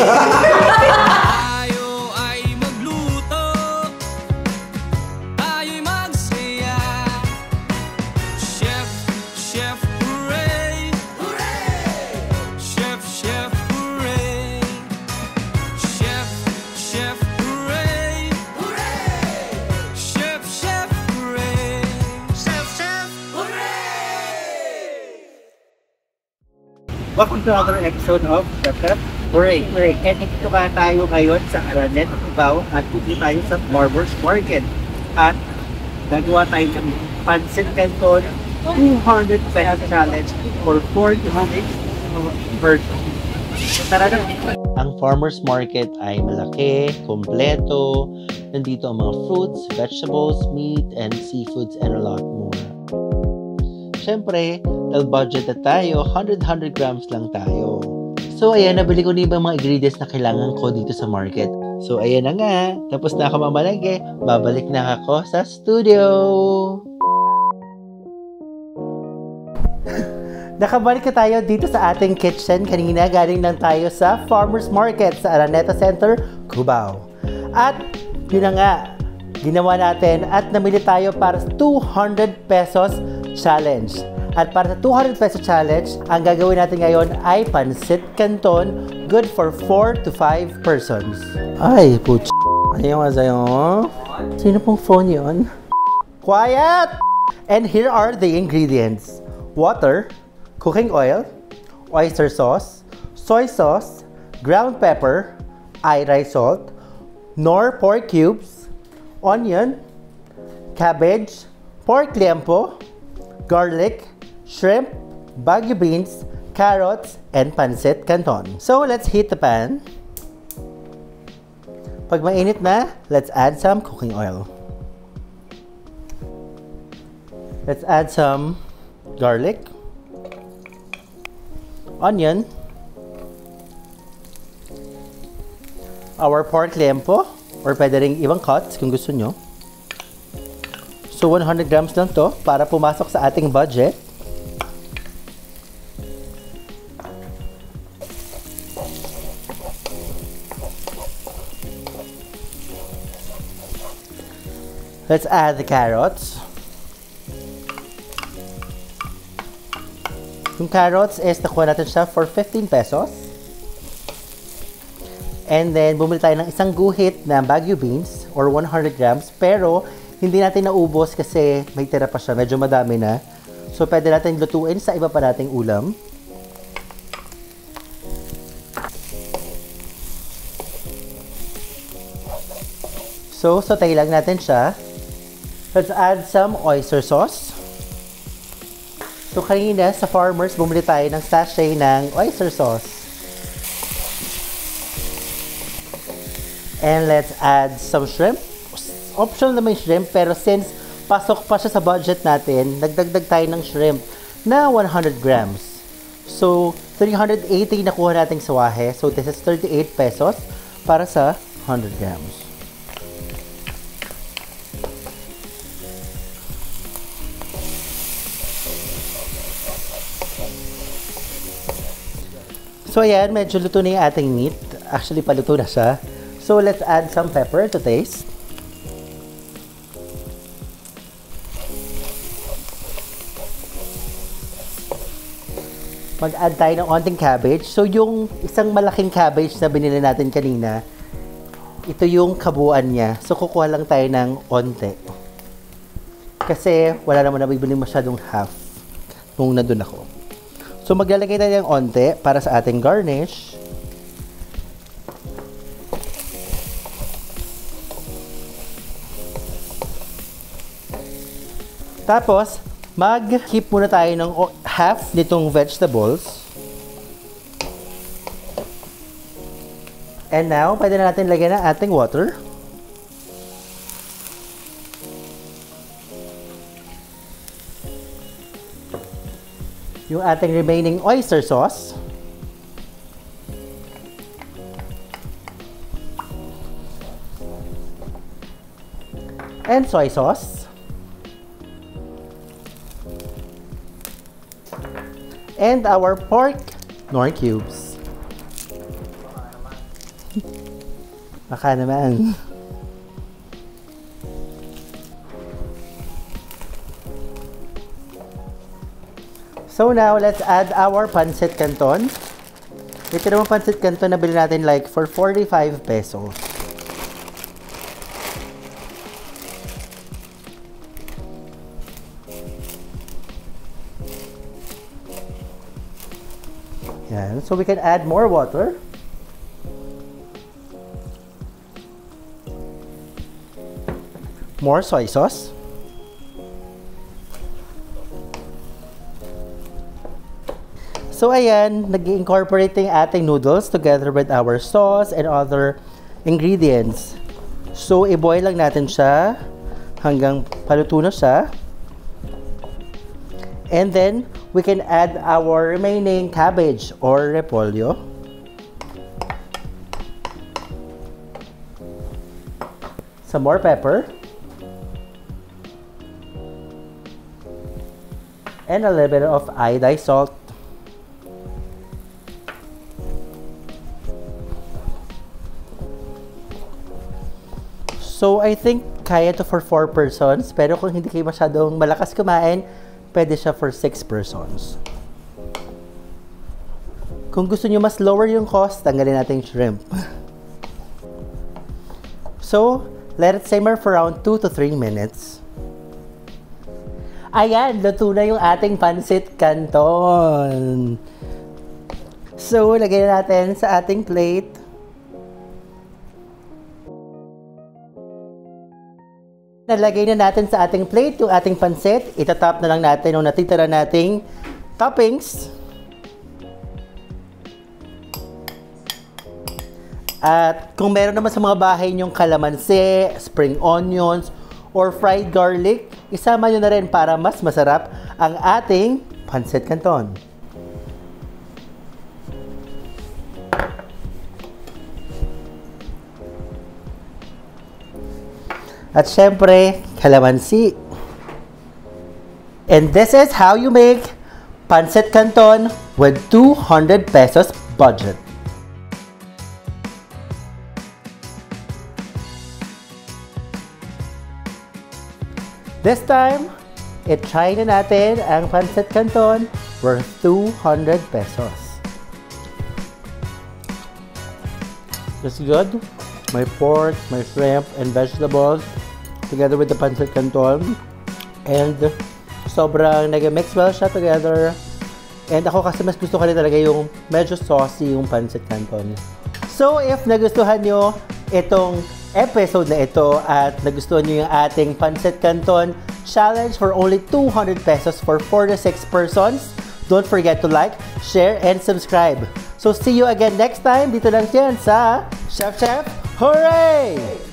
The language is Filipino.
Tayo ay magluto, tayo'y magsaya. Chef, chef, hooray! Hooray! Chef, chef, hooray! Chef, chef, hooray! Hooray! Chef, chef, hooray! Chef, chef, hooray! Welcome to another episode of Chef Chef Hooray! And ito ba tayo ngayon sa Araneta, Cubao at pupunta tayo sa Farmers Market. At nagawa tayo ng Pancit Canton 200 pesos challenge for 400 person. So tara na! Ang Farmers Market ay malaki, kompleto. Nandito ang mga fruits, vegetables, meat, and seafoods, and a lot more. Siyempre, dahil budget na tayo, 100 grams lang tayo. So, ayan, nabili ko na yung mga ingredients na kailangan ko dito sa market. So, ayan na nga. Tapos na ako mamalengke. Babalik na ako sa studio. Nakabalik na tayo dito sa ating kitchen. Kanina galing lang tayo sa Farmers Market sa Araneta Center, Cubao. At yun na nga, ginawa natin at namili tayo para sa 200 pesos challenge. At para sa 200 peso challenge, ang gagawin natin ngayon ay Pancit Canton, good for 4 to 5 persons. Ay, putz. Ayaw nga sa'yo. Sino pong phone yun? Quiet! And here are the ingredients. Water, cooking oil, oyster sauce, soy sauce, ground pepper, irai salt, nor pork cubes, onion, cabbage, pork liempo, garlic, shrimp, bagu beans, carrots, and Pancit Canton. So, let's heat the pan. Pag mainit na, let's add some cooking oil. Let's add some garlic, onion, our pork liempo, or pwede rin ibang cuts kung gusto nyo. So, 100 grams lang to para pumasok sa ating budget. Let's add the carrots. Yung carrots is nakuha natin siya for 15 pesos. And then, bumili tayo ng isang guhit na bagu beans or 100 grams. Pero, hindi natin naubos kasi may tira pa siya. Medyo madami na. So, pwede natin lutuin sa iba pa nating ulam. So, sautay lang natin siya. Let's add some oyster sauce. So, kanina sa Farmers, bumili tayo ng sachet ng oyster sauce. And let's add some shrimp. Optional naman yung shrimp, pero since pasok pa siya sa budget natin, nagdagdag tayo ng shrimp na 100 grams. So, 380 nakuha nating sawahe. So, this is 38 pesos para sa 100 grams. So, ayan, medyo luto na yung ating meat. Actually, paluto na siya. So, let's add some pepper to taste. Mag-add tayo ng onting cabbage. So, yung isang malaking cabbage na binili natin kanina, ito yung kabuuan niya. So, kukuha lang tayo ng onte. Kasi, wala naman nabibili masyadong half nung nandun ako. So, maglalagay tayo ng onte para sa ating garnish. Tapos, mag-keep muna tayo ng half nitong vegetables. And now, pwede na natin lagyan ng ating water. Yung ating remaining oyster sauce. And soy sauce. And our pork nor cubes. Baka naman. So now, let's add our pancit canton. Ito naman pancit canton na bilhin natin like for 45 pesos. Yan. So we can add more water. More soy sauce. So ayan, nag-incorporate yung ating noodles together with our sauce and other ingredients. So i-boil lang natin siya hanggang paluto na siya. And then, we can add our remaining cabbage or repolyo. Some more pepper. And a little bit of iodized salt. So, I think kaya to for 4 persons. Pero kung hindi kayo masyadong malakas kumain, pwede siya for 6 persons. Kung gusto nyo mas lower yung cost, tanggalin natin yung shrimp. So, let it simmer for around 2 to 3 minutes. Ayan, luto na yung ating pancit canton. So, lagyan natin sa ating plate. Nalagay na natin sa ating plate yung ating pancit. Itatap na lang natin yung natitira nating toppings. At kung meron naman sa mga bahay nyong kalamansi, spring onions, or fried garlic, isama nyo na rin para mas masarap ang ating pancit canton. At syempre, kalamansi. And this is how you make pancit canton with 200 pesos budget. This time, i-try na natin ang pancit canton worth 200 pesos. It's good. My pork, my shrimp, and vegetables together with the pancit canton. And sobrang nag-mix well siya together. And ako kasi mas gusto ko rin talaga yung medyo saucy yung pancit canton. So if nagustuhan nyo itong episode na ito at nagustuhan nyo yung ating pancit canton challenge for only 200 pesos for 4 to 6 persons, don't forget to like, share, and subscribe. So see you again next time dito lang yan sa Chef Chef Hooray!